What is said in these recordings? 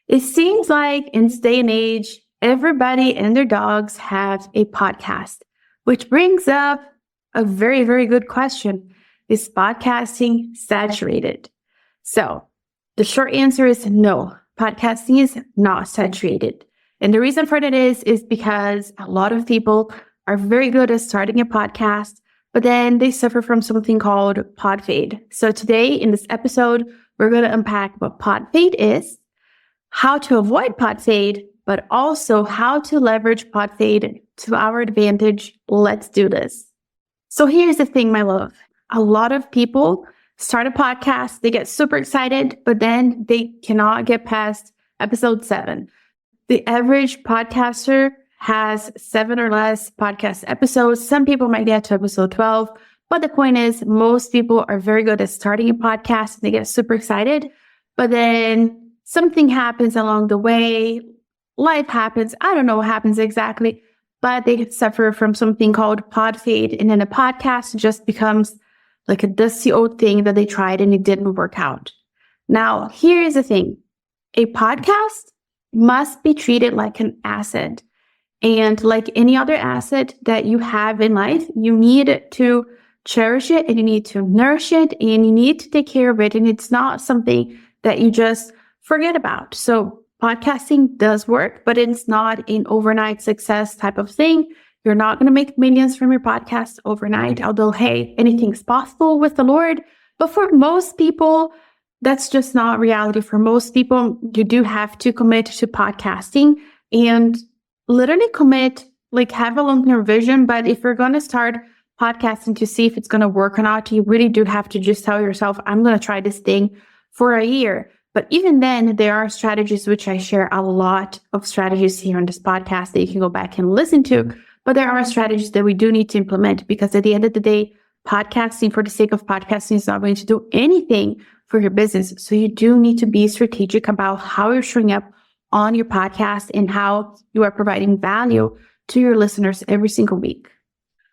It seems like in this day and age, everybody and their dogs have a podcast, which brings up a very, very good question. Is podcasting saturated? So the short answer is no, podcasting is not saturated. And the reason for that is because a lot of people are very good at starting a podcast, but then they suffer from something called pod fade. So today in this episode, we're going to unpack what pod fade is, how to avoid pod fade, but also how to leverage pod fade to our advantage. Let's do this. So here's the thing, my love. A lot of people start a podcast, they get super excited, but then they cannot get past episode 7. The average podcaster has 7 or less podcast episodes. Some people might get to episode 12, but the point is most people are very good at starting a podcast. They get super excited, but then something happens along the way. Life happens. I don't know what happens exactly, but they suffer from something called pod fade. And then a podcast just becomes like a dusty old thing that they tried and it didn't work out. Now, here's the thing. A podcast must be treated like an asset. And like any other asset that you have in life, you need to cherish it and you need to nourish it and you need to take care of it. And it's not something that you just forget about. So podcasting does work, but it's not an overnight success type of thing. You're not going to make millions from your podcast overnight, although, hey, anything's possible with the Lord. But for most people, that's just not reality. For most people, you do have to commit to podcasting and literally commit, like have a long-term vision. But if you're going to start podcasting to see if it's going to work or not, you really do have to just tell yourself, I'm going to try this thing for a year. But even then, there are strategies, which I share a lot of strategies here on this podcast that you can go back and listen to. But there are strategies that we do need to implement because at the end of the day, podcasting for the sake of podcasting is not going to do anything for your business. So you do need to be strategic about how you're showing up on your podcast and how you are providing value to your listeners every single week.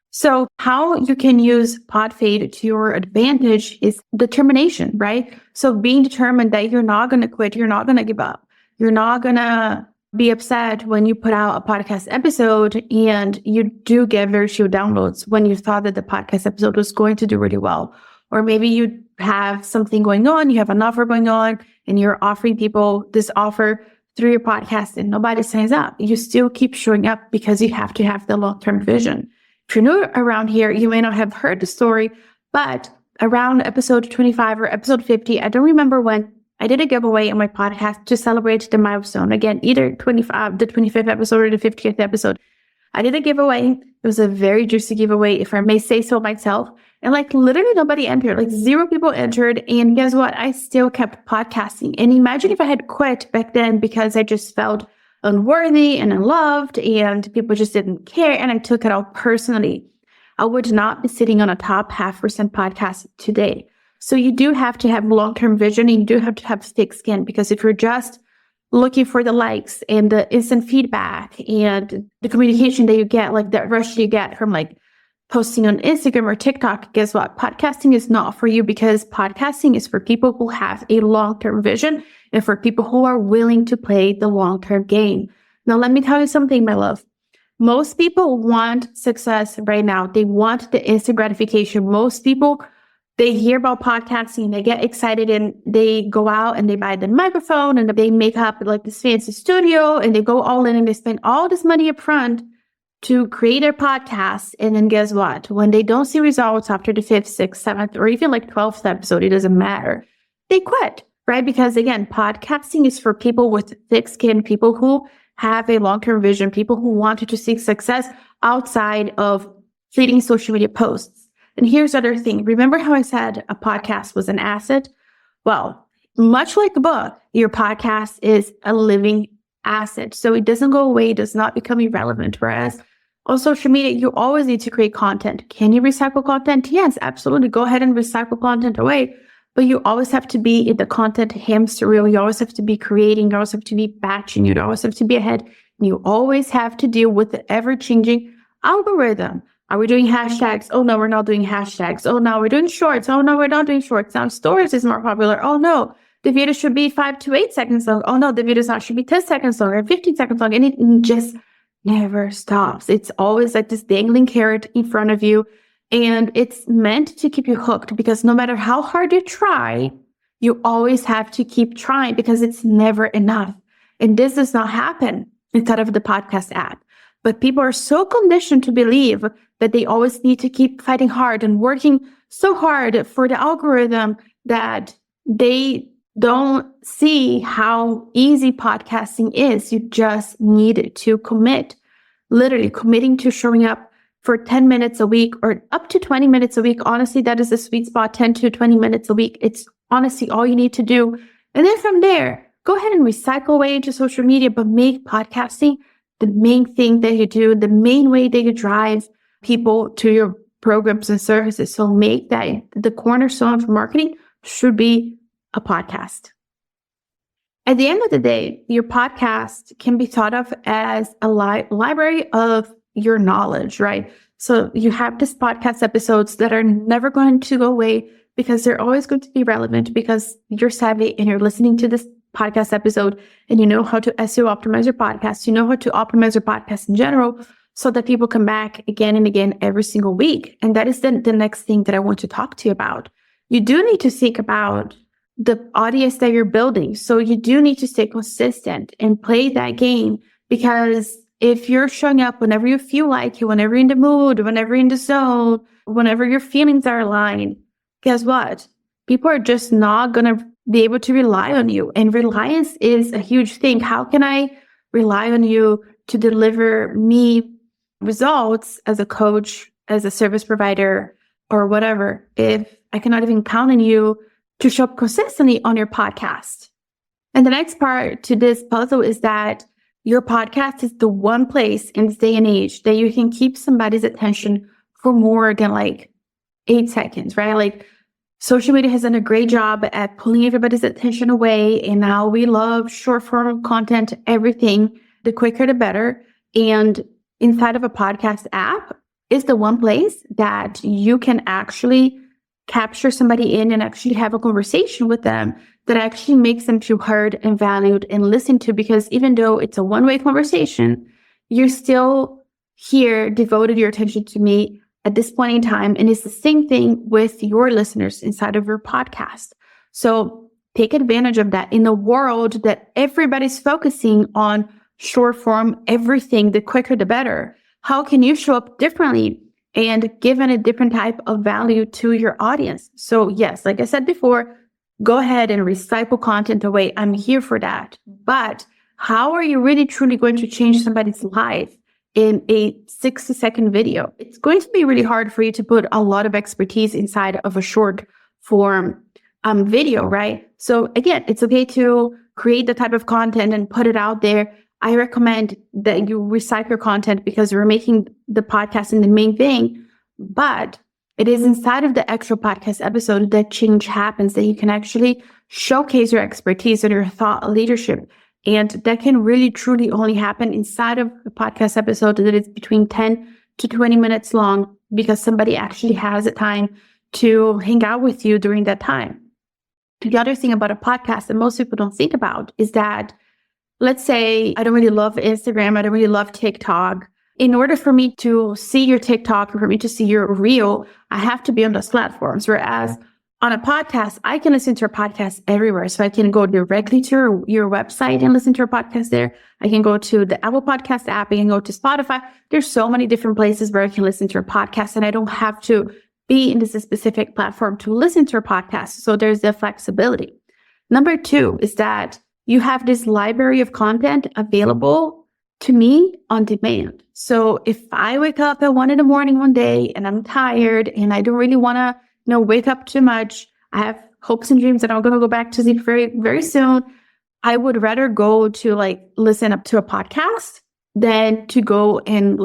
So how you can use pod fade to your advantage is determination, right? So being determined that you're not going to quit, you're not going to give up. You're not going to be upset when you put out a podcast episode and you do get very few downloads when you thought that the podcast episode was going to do really well. Or maybe you have something going on, you have an offer going on and you're offering people this offer through your podcast and nobody signs up. You still keep showing up because you have to have the long-term vision. If you're new around here, you may not have heard the story, but around episode 25 or episode 50, I don't remember when, I did a giveaway on my podcast to celebrate the milestone. Again, either the 25th episode or the 50th episode. I did a giveaway. It was a very juicy giveaway, if I may say so myself. And like literally nobody entered, like 0 people entered. And guess what? I still kept podcasting. And imagine if I had quit back then because I just felt unworthy and unloved and people just didn't care. And I took it all personally. I would not be sitting on a top 0.5% podcast today. So you do have to have long-term vision and you do have to have thick skin because if you're just looking for the likes and the instant feedback and the communication that you get, like that rush you get from like posting on Instagram or TikTok, guess what? Podcasting is not for you because podcasting is for people who have a long-term vision and for people who are willing to play the long-term game. Now, let me tell you something, my love. Most people want success right now. They want the instant gratification. Most people, they hear about podcasting, they get excited and they go out and they buy the microphone and they make up like this fancy studio and they go all in and they spend all this money up front to create their podcast. And then guess what? When they don't see results after the 5th, 6th, 7th, or even like 12th episode, it doesn't matter. They quit, right? Because again, podcasting is for people with thick skin, people who have a long-term vision, people who wanted to seek success outside of fleeting social media posts. And here's the other thing. Remember how I said a podcast was an asset? Well, much like a book, your podcast is a living asset. So it doesn't go away, it does not become irrelevant. Whereas on social media, you always need to create content. Can you recycle content? Yes, absolutely. Go ahead and recycle content away. But you always have to be in the content hamster wheel. You always have to be creating. You always have to be batching. You always have to be ahead. And you always have to deal with the ever-changing algorithm. Are we doing hashtags? Oh, no, we're not doing hashtags. Oh, no, we're doing shorts. Oh, no, we're not doing shorts. Now, stories is more popular. Oh, no, the video should be 5 to 8 seconds long. Oh no, the video should be 10 seconds long or 15 seconds long. And it just never stops. It's always like this dangling carrot in front of you. And it's meant to keep you hooked, because no matter how hard you try, you always have to keep trying because it's never enough. And this does not happen inside of the podcast app. But people are so conditioned to believe that they always need to keep fighting hard and working so hard for the algorithm that they don't see how easy podcasting is. You just need to commit, literally committing to showing up for 10 minutes a week or up to 20 minutes a week. Honestly, that is the sweet spot, 10 to 20 minutes a week. It's honestly all you need to do. And then from there, go ahead and recycle away into social media, but make podcasting the main thing that you do, the main way that you drive people to your programs and services. So make that the cornerstone for marketing should be a podcast. At the end of the day, your podcast can be thought of as a library of your knowledge, right? So you have these podcast episodes that are never going to go away because they're always going to be relevant because you're savvy and you're listening to this podcast episode and you know how to SEO optimize your podcast. You know how to optimize your podcast in general so that people come back again and again every single week. And that is the next thing that I want to talk to you about. You do need to think about the audience that you're building. So you do need to stay consistent and play that game, because if you're showing up whenever you feel like it, whenever you're in the mood, whenever you're in the zone, whenever your feelings are aligned, guess what? People are just not going to be able to rely on you. And reliance is a huge thing. How can I rely on you to deliver me results as a coach, as a service provider, or whatever, if I cannot even count on you to show up consistently on your podcast? And the next part to this puzzle is that your podcast is the one place in this day and age that you can keep somebody's attention for more than like 8 seconds, right? Like social media has done a great job at pulling everybody's attention away. And now we love short form content, everything, the quicker, the better. And inside of a podcast app is the one place that you can actually capture somebody in and actually have a conversation with them that actually makes them feel heard and valued and listened to, because even though it's a one-way conversation, you're still here, devoted your attention to me at this point in time. And it's the same thing with your listeners inside of your podcast. So take advantage of that in a world that everybody's focusing on short form, everything, the quicker, the better. How can you show up differently and give a different type of value to your audience? So yes, like I said before, go ahead and recycle content away. I'm here for that. But how are you really truly going to change somebody's life in a 60-second video? It's going to be really hard for you to put a lot of expertise inside of a short form video, right? So again, it's okay to create the type of content and put it out there. I recommend that you recycle content because we're making the podcast in the main thing, but it is inside of the actual podcast episode that change happens, that you can actually showcase your expertise and your thought leadership. And that can really, truly only happen inside of a podcast episode that is between 10 to 20 minutes long, because somebody actually has the time to hang out with you during that time. The other thing about a podcast that most people don't think about is that, let's say I don't really love Instagram, I don't really love TikTok. In order for me to see your TikTok or for me to see your reel, I have to be on those platforms. Whereas on a podcast, I can listen to a podcast everywhere. So I can go directly to your website and listen to a podcast there. I can go to the Apple Podcast app. I can go to Spotify. There's so many different places where I can listen to a podcast, and I don't have to be in this specific platform to listen to a podcast. So there's the flexibility. Number 2 is that you have this library of content available to me on demand. So if I wake up at 1 a.m. one day and I'm tired and I don't really want to, wake up too much, I have hopes and dreams that I'm going to go back to sleep very, very soon, I would rather go to listen up to a podcast than to go and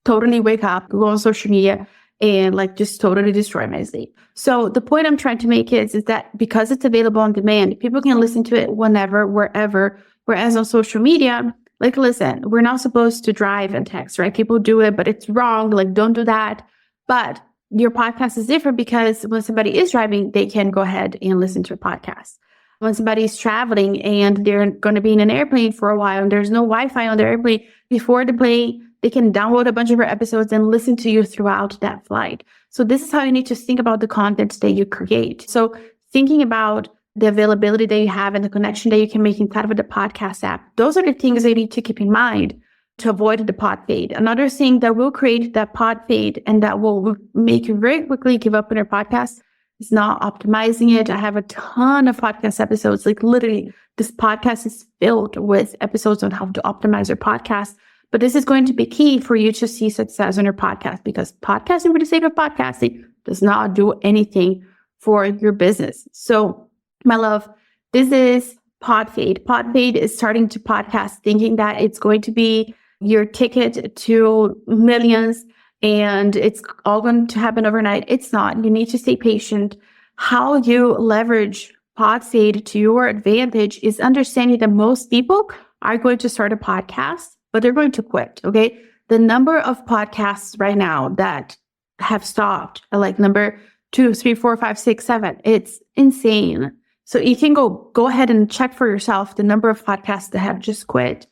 totally wake up, go on social media and just totally destroy my sleep. So the point I'm trying to make is that because it's available on demand, people can listen to it whenever, wherever. Whereas on social media, listen, we're not supposed to drive and text, right? People do it, but it's wrong. Don't do that. But your podcast is different because when somebody is driving, they can go ahead and listen to a podcast. when somebody's traveling and they're going to be in an airplane for a while and there's no Wi-Fi on the airplane, before the plane, they can download a bunch of your episodes and listen to you throughout that flight. So this is how you need to think about the content that you create. So thinking about the availability that you have and the connection that you can make inside of the podcast app, those are the things that you need to keep in mind to avoid the pod fade. Another thing that will create that pod fade and that will make you very quickly give up on your podcast is not optimizing it. I have a ton of podcast episodes. Like literally, this podcast is filled with episodes on how to optimize your podcast. But this is going to be key for you to see success on your podcast, because podcasting for the sake of podcasting does not do anything for your business. So, my love, this is pod fade. Pod fade is starting to podcast thinking that it's going to be your ticket to millions and it's all going to happen overnight. It's not. You need to stay patient. How you leverage pod fade to your advantage is understanding that most people are going to start a podcast, but they're going to quit, okay? The number of podcasts right now that have stopped, like number 2, 3, 4, 5, 6, 7, it's insane. So you can go ahead and check for yourself the number of podcasts that have just quit.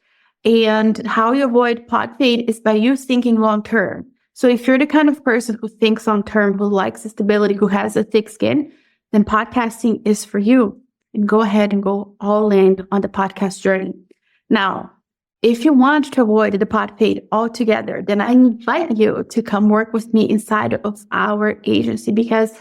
And how you avoid pod fade is by you thinking long-term. So if you're the kind of person who thinks long-term, who likes stability, who has a thick skin, then podcasting is for you. And go ahead and go all in on the podcast journey. Now, if you want to avoid the pod fade altogether, then I invite you to come work with me inside of our agency, because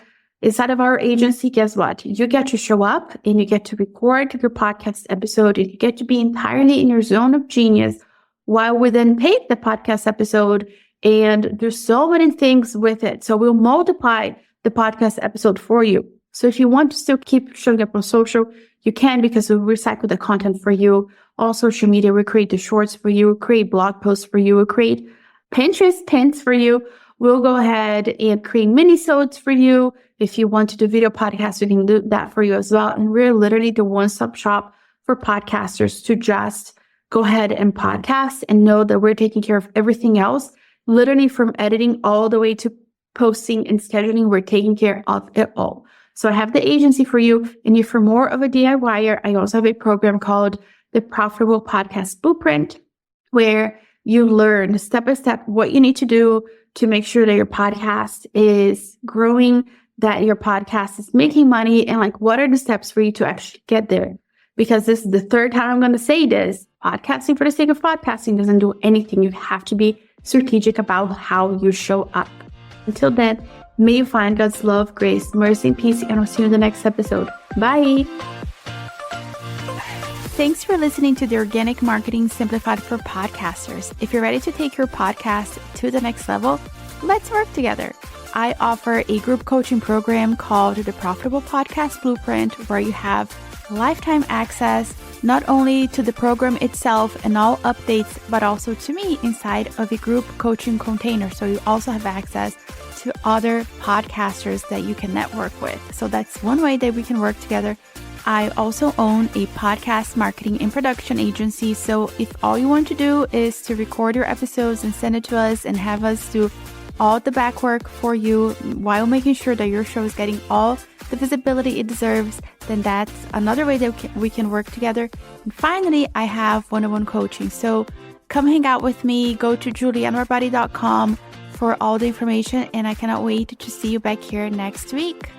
inside of our agency, guess what? You get to show up and you get to record your podcast episode and you get to be entirely in your zone of genius while we then take the podcast episode and do so many things with it. So we'll multiply the podcast episode for you. So if you want to still keep showing up on social, you can, because we'll recycle the content for you. All social media, we create the shorts for you, create blog posts for you, we create Pinterest pins for you. We'll go ahead and create mini-sodes for you. If you want to do video podcasts, we can do that for you as well. And we're literally the one-stop shop for podcasters to just go ahead and podcast and know that we're taking care of everything else. Literally from editing all the way to posting and scheduling, we're taking care of it all. So I have the agency for you. And if you're more of a DIYer, I also have a program called the Profitable Podcast Blueprint, where you learn step by step what you need to do to make sure that your podcast is growing, that your podcast is making money, and like what are the steps for you to actually get there. Because this is the third time I'm going to say this. Podcasting for the sake of podcasting doesn't do anything. You have to be strategic about how you show up. Until then, may you find God's love, grace, mercy, and peace, and I'll see you in the next episode. Bye. Thanks for listening to the Organic Marketing Simplified for Podcasters. If you're ready to take your podcast to the next level, let's work together. I offer a group coaching program called the Profitable Podcast Blueprint, where you have lifetime access not only to the program itself and all updates, but also to me inside of a group coaching container. So you also have access to other podcasters that you can network with. So that's one way that we can work together. I also own a podcast marketing and production agency. So if all you want to do is to record your episodes and send it to us and have us do all the back work for you while making sure that your show is getting all the visibility it deserves, then that's another way that we can work together. And finally, I have one-on-one coaching. So come hang out with me. Go to julianamarbody.com for all the information, and I cannot wait to see you back here next week.